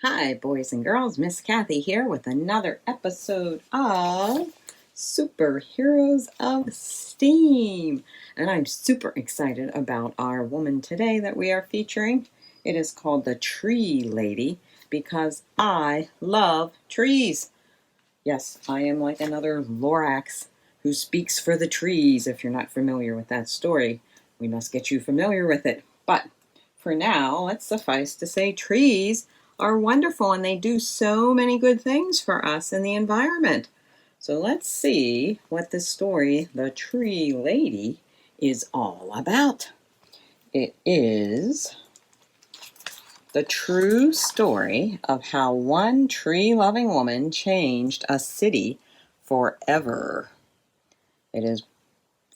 Hi, boys and girls. Miss Kathy here with another episode of Superheroes of STEAM. And I'm super excited about our woman today that we are featuring. It is called the Tree Lady because I love trees. Yes, I am like another Lorax who speaks for the trees. If you're not familiar with that story, we must get you familiar with it. But for now, let's suffice to say trees are wonderful and they do so many good things for us and the environment. So let's see what the story, The Tree Lady, is all about. It is the true story of how one tree-loving woman changed a city forever. It is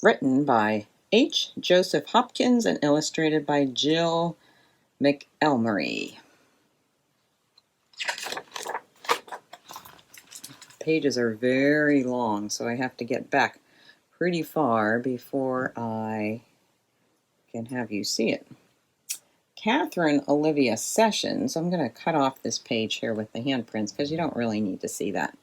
written by H. Joseph Hopkins and illustrated by Jill McElmurray. Pages are very long, so I have to get back pretty far before I can have you see it. Catherine Olivia Sessions, I'm going to cut off this page here with the handprints because you don't really need to see that.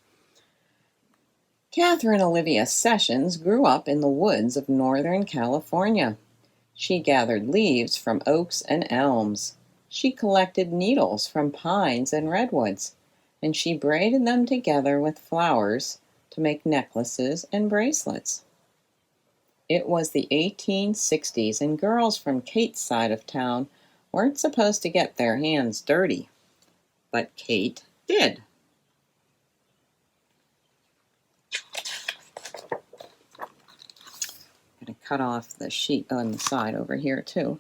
Catherine Olivia Sessions grew up in the woods of Northern California. She gathered leaves from oaks and elms. She collected needles from pines and redwoods, and she braided them together with flowers to make necklaces and bracelets. It was the 1860s, and girls from Kate's side of town weren't supposed to get their hands dirty, but Kate did. I'm going to cut off the sheet on the side over here too.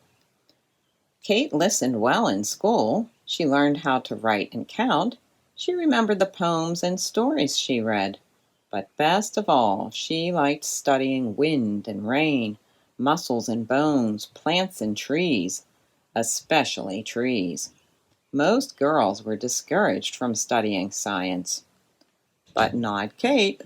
Kate listened well in school. She learned how to write and count. She remembered the poems and stories she read. But best of all, she liked studying wind and rain, muscles and bones, plants and trees, especially trees. Most girls were discouraged from studying science, but not Kate.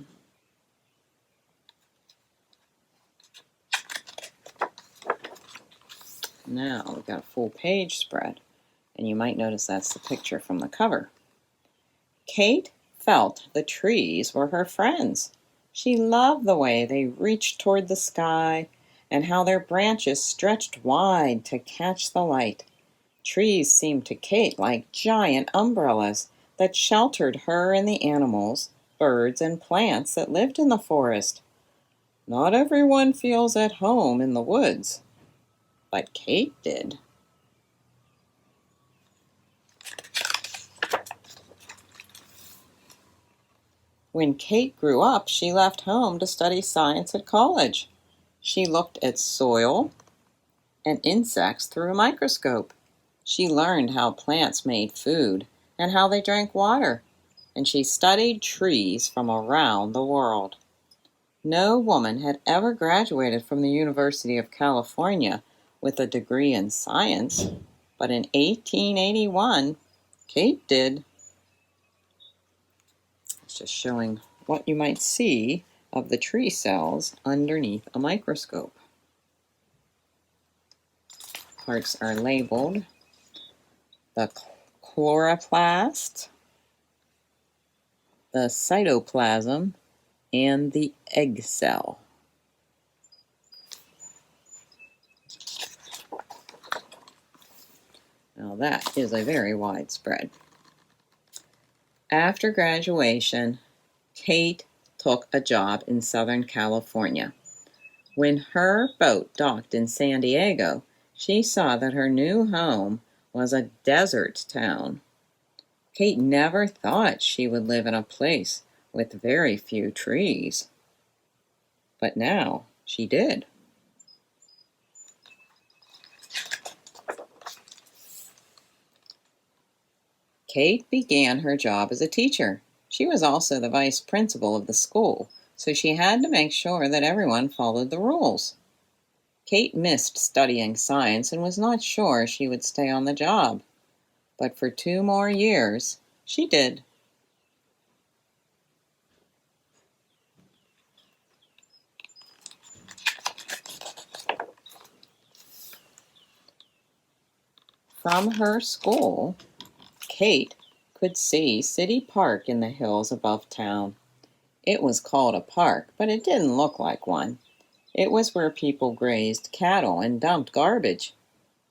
Now we've got a full page spread, and you might notice that's the picture from the cover. Kate felt the trees were her friends. She loved the way they reached toward the sky and how their branches stretched wide to catch the light. Trees seemed to Kate like giant umbrellas that sheltered her and the animals, birds, and plants that lived in the forest. Not everyone feels at home in the woods, but Kate did. When Kate grew up, she left home to study science at college. She looked at soil and insects through a microscope. She learned how plants made food and how they drank water, and she studied trees from around the world. No woman had ever graduated from the University of California with a degree in science, but in 1881, Kate did. It's just showing what you might see of the tree cells underneath a microscope. Parts are labeled: the chloroplast, the cytoplasm, and the egg cell. Now that is a very wide spread. After graduation, Kate took a job in Southern California. When her boat docked in San Diego, she saw that her new home was a desert town. Kate never thought she would live in a place with very few trees. But now she did. Kate began her job as a teacher. She was also the vice principal of the school, so she had to make sure that everyone followed the rules. Kate missed studying science and was not sure she would stay on the job. But for 2 more years, she did. From her school, Kate could see City Park in the hills above town. It was called a park, but it didn't look like one. It was where people grazed cattle and dumped garbage.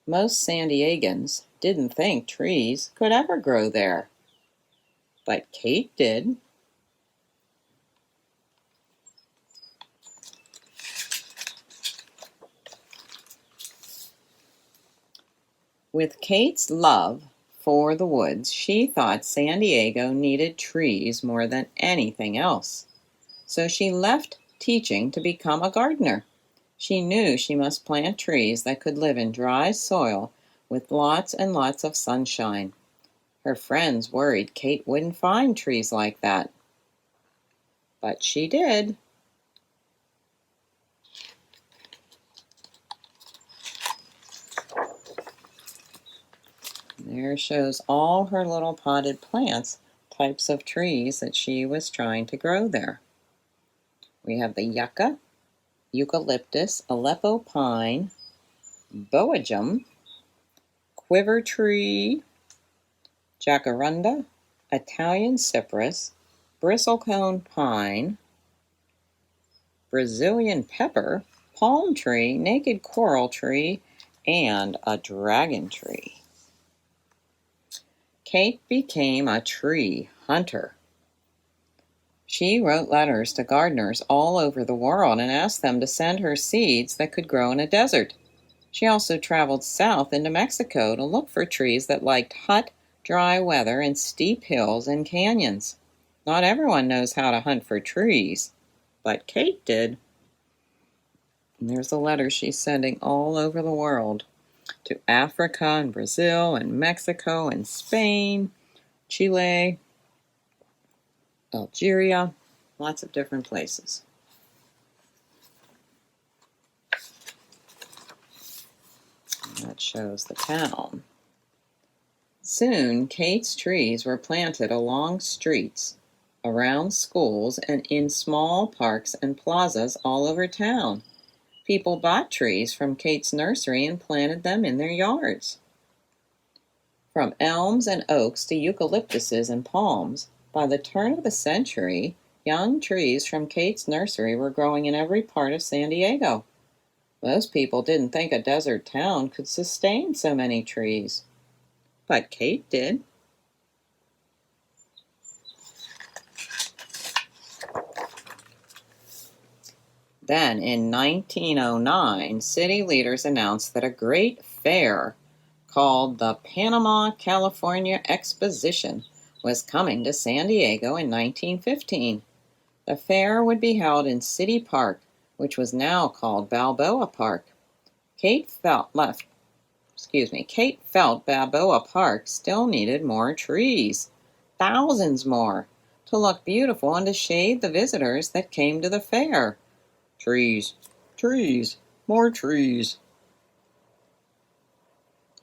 Most San Diegans didn't think trees could ever grow there. But Kate did. With Kate's love for the woods, she thought San Diego needed trees more than anything else. So she left teaching to become a gardener. She knew she must plant trees that could live in dry soil with lots and lots of sunshine. Her friends worried Kate wouldn't find trees like that. But she did. There shows all her little potted plants, types of trees that she was trying to grow there. We have the yucca, eucalyptus, Aleppo pine, boagum, quiver tree, jacaranda, Italian cypress, bristlecone pine, Brazilian pepper, palm tree, naked coral tree, and a dragon tree. Kate became a tree hunter. She wrote letters to gardeners all over the world and asked them to send her seeds that could grow in a desert. She also traveled south into Mexico to look for trees that liked hot, dry weather and steep hills and canyons. Not everyone knows how to hunt for trees, but Kate did. And there's the letters she's sending all over the world, to Africa and Brazil and Mexico and Spain, Chile, Algeria, lots of different places. And that shows the town. Soon, Kate's trees were planted along streets, around schools, and in small parks and plazas all over town. People bought trees from Kate's nursery and planted them in their yards. From elms and oaks to eucalyptuses and palms, by the turn of the century, young trees from Kate's nursery were growing in every part of San Diego. Most people didn't think a desert town could sustain so many trees, but Kate did. Then, in 1909, city leaders announced that a great fair called the Panama California Exposition was coming to San Diego in 1915. The fair would be held in City Park, which was now called Balboa Park. Kate felt Balboa Park still needed more trees, thousands more, to look beautiful and to shade the visitors that came to the fair. Trees, trees, more trees.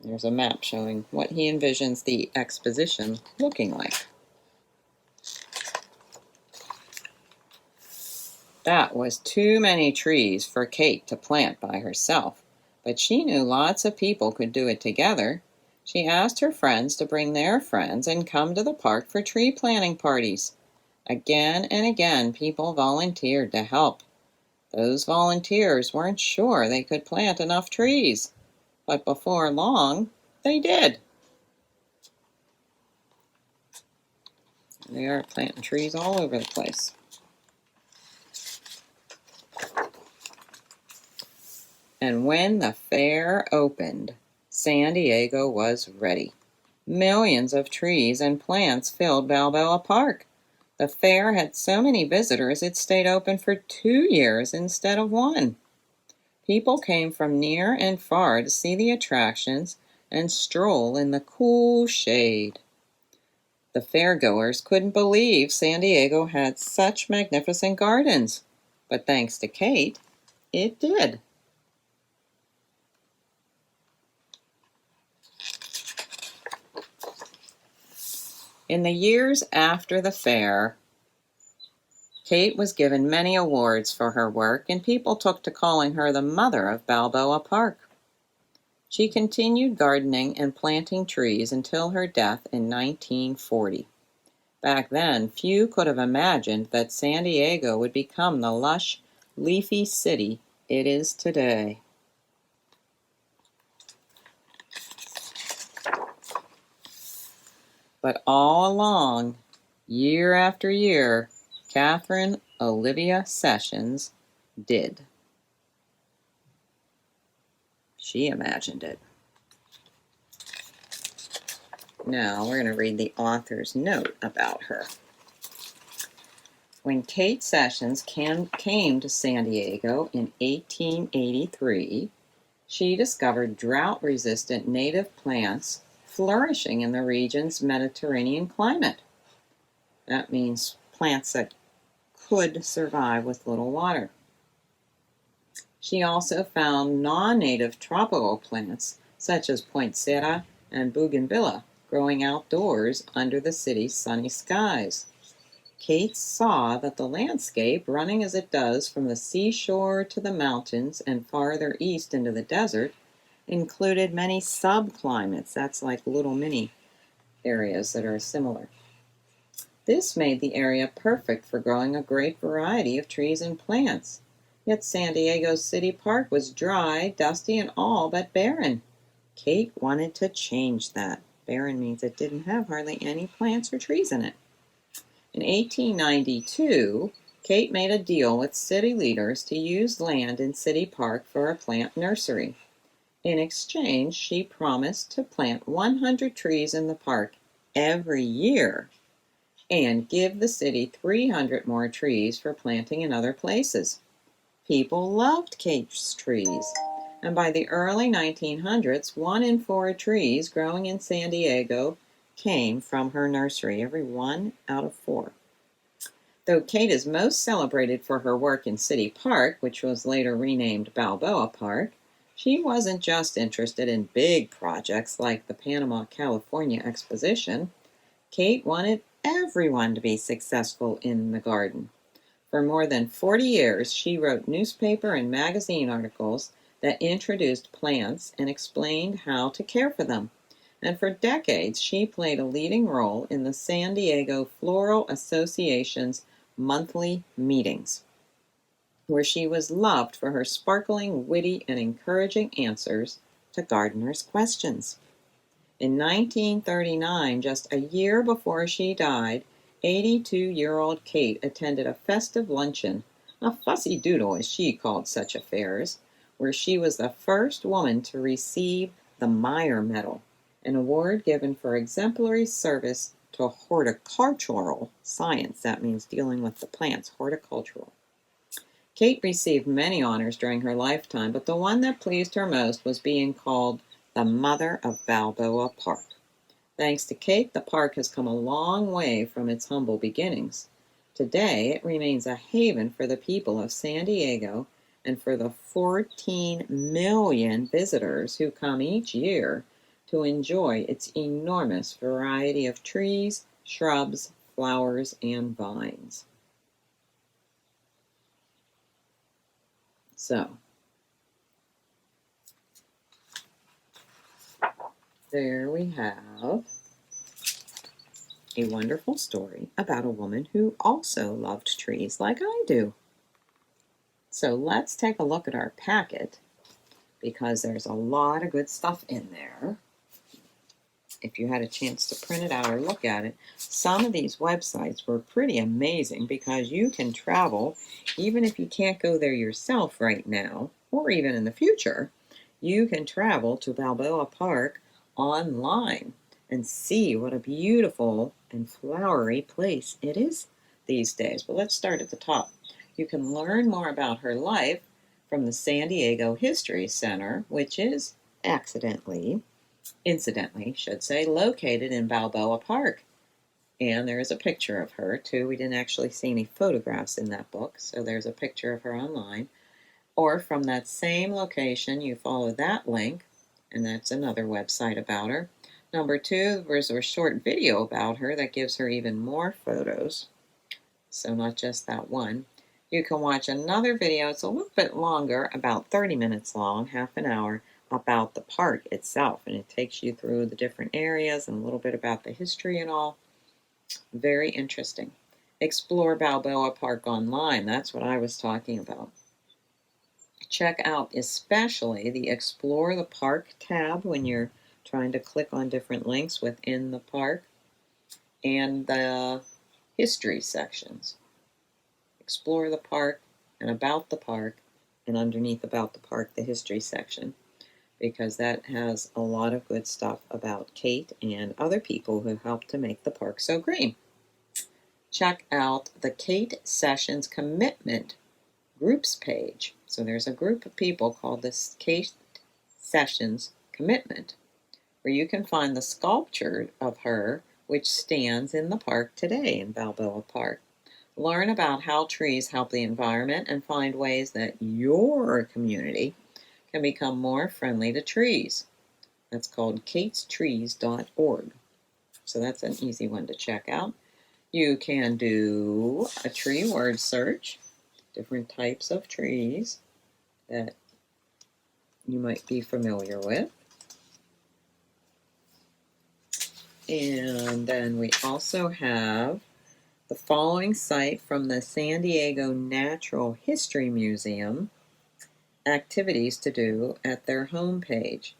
There's a map showing what he envisions the exposition looking like. That was too many trees for Kate to plant by herself, but she knew lots of people could do it together. She asked her friends to bring their friends and come to the park for tree planting parties. Again and again, people volunteered to help. Those volunteers weren't sure they could plant enough trees, but before long, they did. They are planting trees all over the place. And when the fair opened, San Diego was ready. Millions of trees and plants filled Balboa Park. The fair had so many visitors it stayed open for 2 years instead of 1. People came from near and far to see the attractions and stroll in the cool shade. The fairgoers couldn't believe San Diego had such magnificent gardens, but thanks to Kate, it did. In the years after the fair, Kate was given many awards for her work, and people took to calling her the mother of Balboa Park. She continued gardening and planting trees until her death in 1940. Back then, few could have imagined that San Diego would become the lush, leafy city it is today. But all along, year after year, Catherine Olivia Sessions did. She imagined it. Now we're going to read the author's note about her. When Kate Sessions came to San Diego in 1883, she discovered drought-resistant native plants flourishing in the region's Mediterranean climate. That means plants that could survive with little water. She also found non-native tropical plants such as poinsettia and bougainvillea growing outdoors under the city's sunny skies. Kate saw that the landscape, running as it does from the seashore to the mountains and farther east into the desert, included many subclimates. That's like little mini areas that are similar. This made the area perfect for growing a great variety of trees and plants. Yet San Diego's city park was dry, dusty, and all but barren. Kate wanted to change that. Barren means it didn't have hardly any plants or trees in it. In 1892, Kate made a deal with city leaders to use land in City Park for a plant nursery. In exchange, she promised to plant 100 trees in the park every year and give the city 300 more trees for planting in other places. People loved Kate's trees, and by the early 1900s, 1 in 4 trees growing in San Diego came from her nursery, every 1 out of 4. Though Kate is most celebrated for her work in City Park, which was later renamed Balboa Park, she wasn't just interested in big projects like the Panama, California Exposition. Kate wanted everyone to be successful in the garden. For more than 40 years, she wrote newspaper and magazine articles that introduced plants and explained how to care for them. And for decades, she played a leading role in the San Diego Floral Association's monthly meetings, where she was loved for her sparkling, witty, and encouraging answers to gardeners' questions. In 1939, just a year before she died, 82-year-old Kate attended a festive luncheon, a fussy doodle as she called such affairs, where she was the first woman to receive the Meyer Medal, an award given for exemplary service to horticultural science. That means dealing with the plants, horticultural. Kate received many honors during her lifetime, but the one that pleased her most was being called the Mother of Balboa Park. Thanks to Kate, the park has come a long way from its humble beginnings. Today, it remains a haven for the people of San Diego and for the 14 million visitors who come each year to enjoy its enormous variety of trees, shrubs, flowers, and vines. So, there we have a wonderful story about a woman who also loved trees like I do. So let's take a look at our packet because there's a lot of good stuff in there. If you had a chance to print it out or look at it, some of these websites were pretty amazing because you can travel, even if you can't go there yourself right now, or even in the future, you can travel to Balboa Park online and see what a beautiful and flowery place it is these days. But let's start at the top. You can learn more about her life from the San Diego History Center, which is incidentally, located in Balboa Park. And there is a picture of her, too. We didn't actually see any photographs in that book, so there's a picture of her online. Or from that same location, you follow that link, and that's another website about her. Number 2, there's a short video about her that gives her even more photos. So not just that one. You can watch another video, it's a little bit longer, about 30 minutes long, half an hour, about the park itself, and it takes you through the different areas and a little bit about the history and all. Very interesting. Explore Balboa Park online. That's what I was talking about. Check out especially the Explore the Park tab when you're trying to click on different links within the park, and the history sections. Explore the park and about the park, and underneath about the park, the history section, because that has a lot of good stuff about Kate and other people who helped to make the park so green. Check out the Kate Sessions Commitment Groups page. So there's a group of people called the Kate Sessions Commitment, where you can find the sculpture of her, which stands in the park today in Balboa Park. Learn about how trees help the environment and find ways that your community can become more friendly to trees. That's called katestrees.org. So that's an easy one to check out. You can do a tree word search, different types of trees that you might be familiar with. And then we also have the following site from the San Diego Natural History Museum, activities to do at their homepage.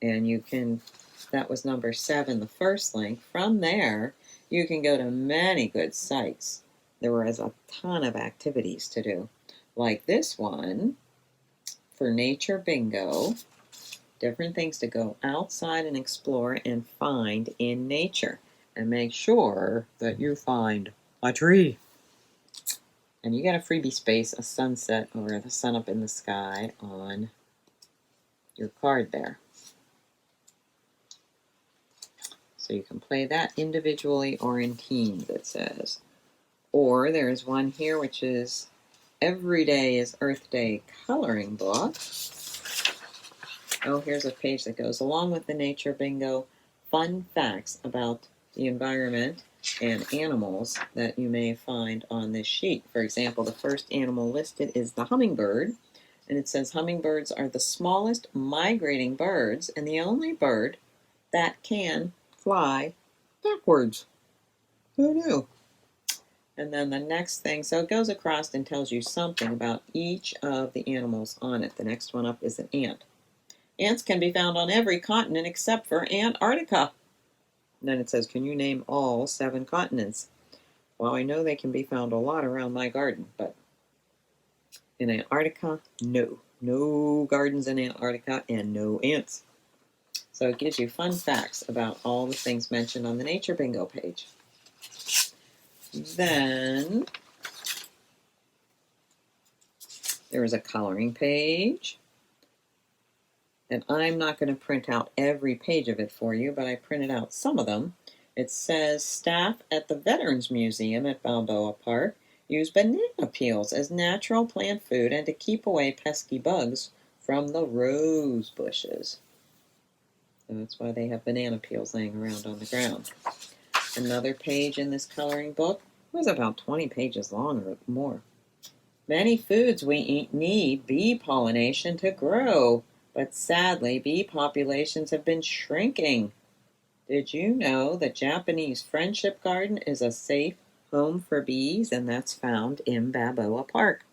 And you can, that was number 7, the first link. From there, you can go to many good sites. There was a ton of activities to do, like this one for Nature Bingo, different things to go outside and explore and find in nature. And make sure that you find a tree. And you get a freebie space, a sunset or the sun up in the sky on your card there. So you can play that individually or in teams, it says. Or there's one here which is Every Day is Earth Day coloring book. Oh, here's a page that goes along with the Nature Bingo. Fun facts about the environment and animals that you may find on this sheet. For example, the first animal listed is the hummingbird. And it says hummingbirds are the smallest migrating birds and the only bird that can fly backwards. Who knew? And then the next thing, so it goes across and tells you something about each of the animals on it. The next one up is an ant. Ants can be found on every continent except for Antarctica. And then it says, can you name all 7 continents? Well, I know they can be found a lot around my garden, but in Antarctica, no. No gardens in Antarctica and no ants. So it gives you fun facts about all the things mentioned on the Nature Bingo page. Then there is a coloring page. And I'm not going to print out every page of it for you, but I printed out some of them. It says, staff at the Veterans Museum at Balboa Park use banana peels as natural plant food and to keep away pesky bugs from the rose bushes. So that's why they have banana peels laying around on the ground. Another page in this coloring book was about 20 pages long or more. Many foods we eat need bee pollination to grow. But sadly, bee populations have been shrinking. Did you know the Japanese Friendship Garden is a safe home for bees, and that's found in Balboa Park?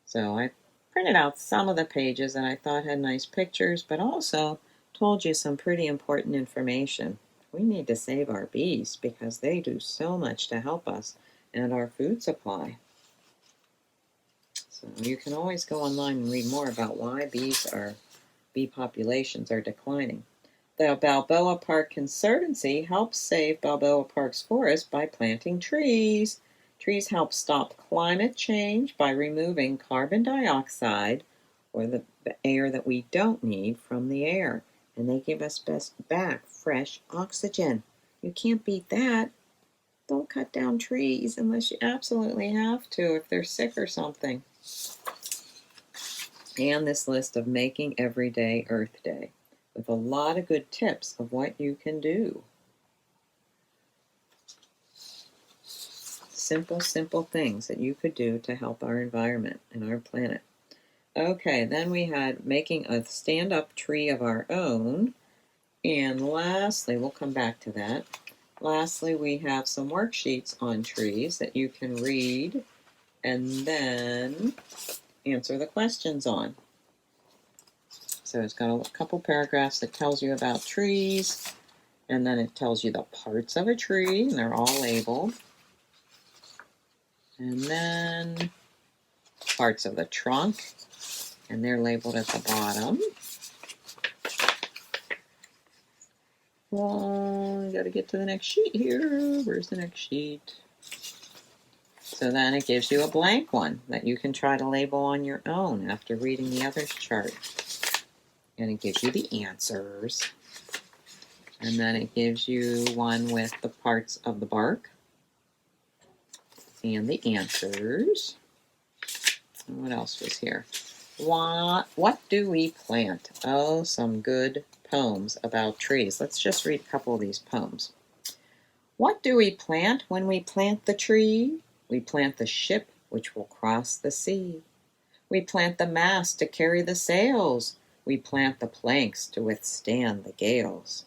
So I printed out some of the pages that I thought had nice pictures, but also told you some pretty important information. We need to save our bees because they do so much to help us and our food supply. So you can always go online and read more about why bee populations are declining. The Balboa Park Conservancy helps save Balboa Park's forest by planting trees. Trees help stop climate change by removing carbon dioxide, or the air that we don't need, from the air. And they give us back fresh oxygen. You can't beat that. Don't cut down trees unless you absolutely have to if they're sick or something. And this list of making every day Earth Day with a lot of good tips of what you can do. Simple things that you could do to help our environment and our planet. Okay, then we had making a stand-up tree of our own. And lastly, we'll come back to that. Lastly, we have some worksheets on trees that you can read and then answer the questions on. So it's got a couple paragraphs that tells you about trees, and then it tells you the parts of a tree, and they're all labeled. And then parts of the trunk, and they're labeled at the bottom. Well, I gotta get to the next sheet here. Where's the next sheet? So then it gives you a blank one that you can try to label on your own after reading the other chart. And it gives you the answers. And then it gives you one with the parts of the bark and the answers. And what else was here? What do we plant? Oh, some good poems about trees. Let's just read a couple of these poems. What do we plant when we plant the tree? We plant the ship which will cross the sea. We plant the mast to carry the sails. We plant the planks to withstand the gales.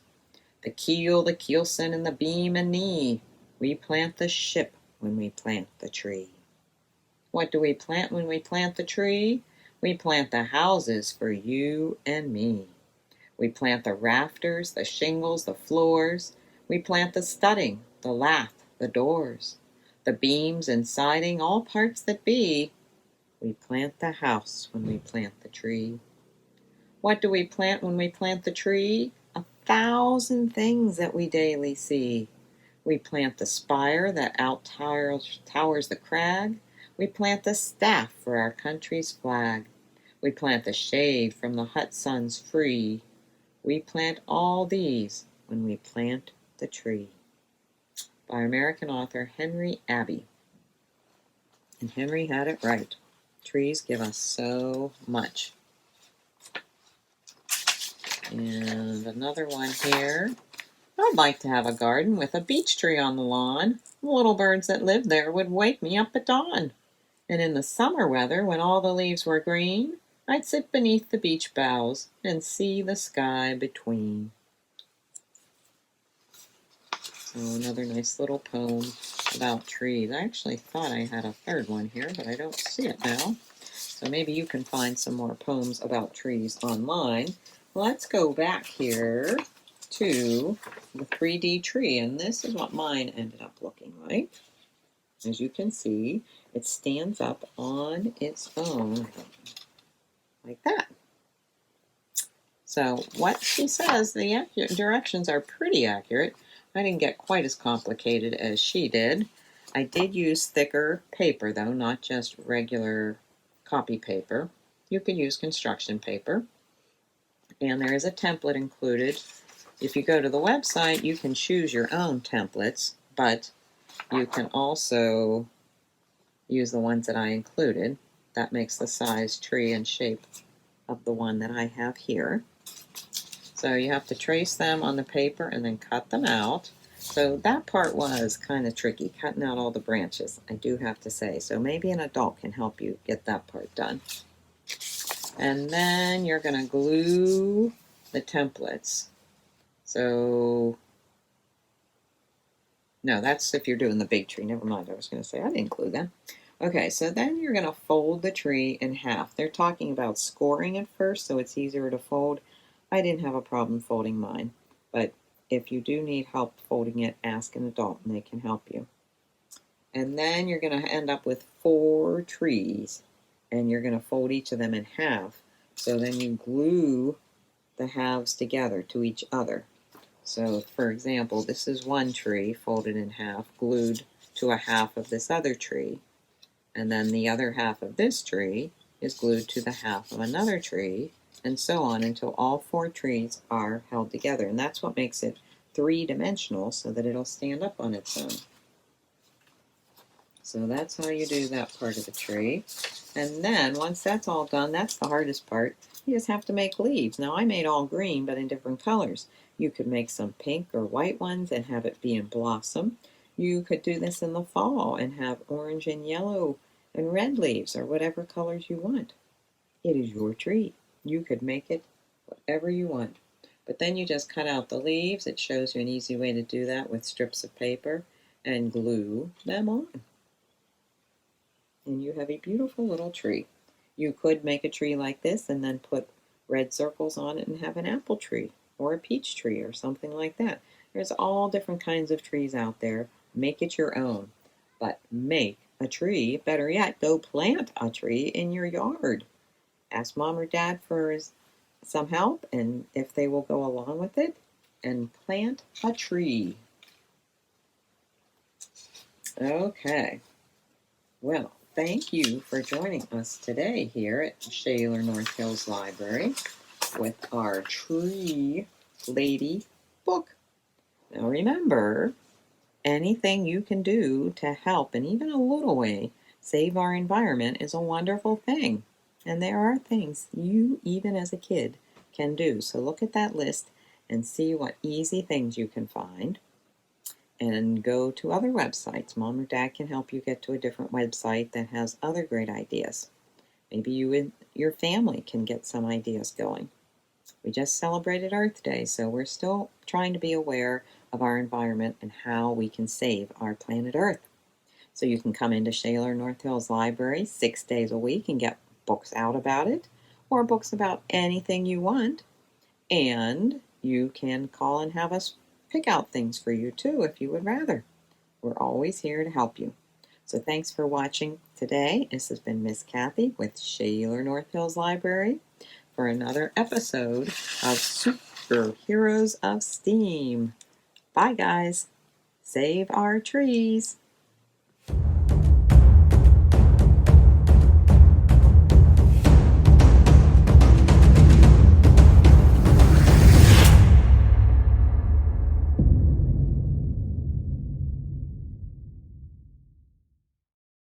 The keel, the keelson, and the beam and knee. We plant the ship when we plant the tree. What do we plant when we plant the tree? We plant the houses for you and me. We plant the rafters, the shingles, the floors. We plant the studding, the lath, the doors. The beams and siding, all parts that be. We plant the house when we plant the tree. What do we plant when we plant the tree? 1,000 things that we daily see. We plant the spire that out-towers the crag. We plant the staff for our country's flag. We plant the shade from the hot sun's free. We plant all these when we plant the tree. By American author Henry Abbey. And Henry had it right. Trees give us so much. And another one here. I'd like to have a garden with a beech tree on the lawn. The little birds that live there would wake me up at dawn. And in the summer weather, when all the leaves were green, I'd sit beneath the beech boughs and see the sky between. So another nice little poem about trees. I actually thought I had a third one here, but I don't see it now. So maybe you can find some more poems about trees online. Let's go back here to the 3D tree, and this is what mine ended up looking like. As you can see, it stands up on its own, like that. So what she says, the directions are pretty accurate. I didn't get quite as complicated as she did. I did use thicker paper, though, not just regular copy paper. You could use construction paper. And there is a template included. If you go to the website, you can choose your own templates, but you can also use the ones that I included. That makes the size, tree, and shape of the one that I have here. So you have to trace them on the paper and then cut them out. So that part was kind of tricky, cutting out all the branches, I do have to say. So maybe an adult can help you get that part done. And then you're going to glue the templates. So, no, that's if you're doing the big tree. Never mind, I was going to say I didn't glue them. Okay, so then you're going to fold the tree in half. They're talking about scoring at first, so it's easier to fold. I didn't have a problem folding mine, but if you do need help folding it, ask an adult and they can help you. And then you're going to end up with 4 trees, and you're going to fold each of them in half. So then you glue the halves together to each other. So, for example, this is one tree folded in half, glued to a half of this other tree. And then the other half of this tree is glued to the half of another tree, and so on until all 4 trees are held together. And that's what makes it 3-dimensional, so that it'll stand up on its own. So that's how you do that part of the tree. And then, once that's all done, that's the hardest part. You just have to make leaves. Now, I made all green, but in different colors. You could make some pink or white ones and have it be in blossom. You could do this in the fall and have orange and yellow and red leaves, or whatever colors you want. It is your tree. You could make it whatever you want. But then you just cut out the leaves. It shows you an easy way to do that with strips of paper and glue them on. And you have a beautiful little tree. You could make a tree like this and then put red circles on it and have an apple tree or a peach tree or something like that. There's all different kinds of trees out there. Make it your own. But make a tree. Better yet, go plant a tree in your yard. Ask mom or dad for some help and if they will go along with it and plant a tree. Okay. Well, thank you for joining us today here at Shaler North Hills Library with our Tree Lady book. Now remember, anything you can do to help in even a little way save our environment is a wonderful thing. And there are things you, even as a kid, can do. So look at that list and see what easy things you can find. And go to other websites. Mom or dad can help you get to a different website that has other great ideas. Maybe you and your family can get some ideas going. We just celebrated Earth Day, so we're still trying to be aware of our environment and how we can save our planet Earth. So you can come into Shaler North Hills Library 6 days a week and get books out about it, or books about anything you want. And you can call and have us pick out things for you too if you would rather. We're always here to help you. So thanks for watching today. This has been Miss Kathy with Shaler North Hills Library for another episode of Superheroes of STEAM. Bye guys. Save our trees.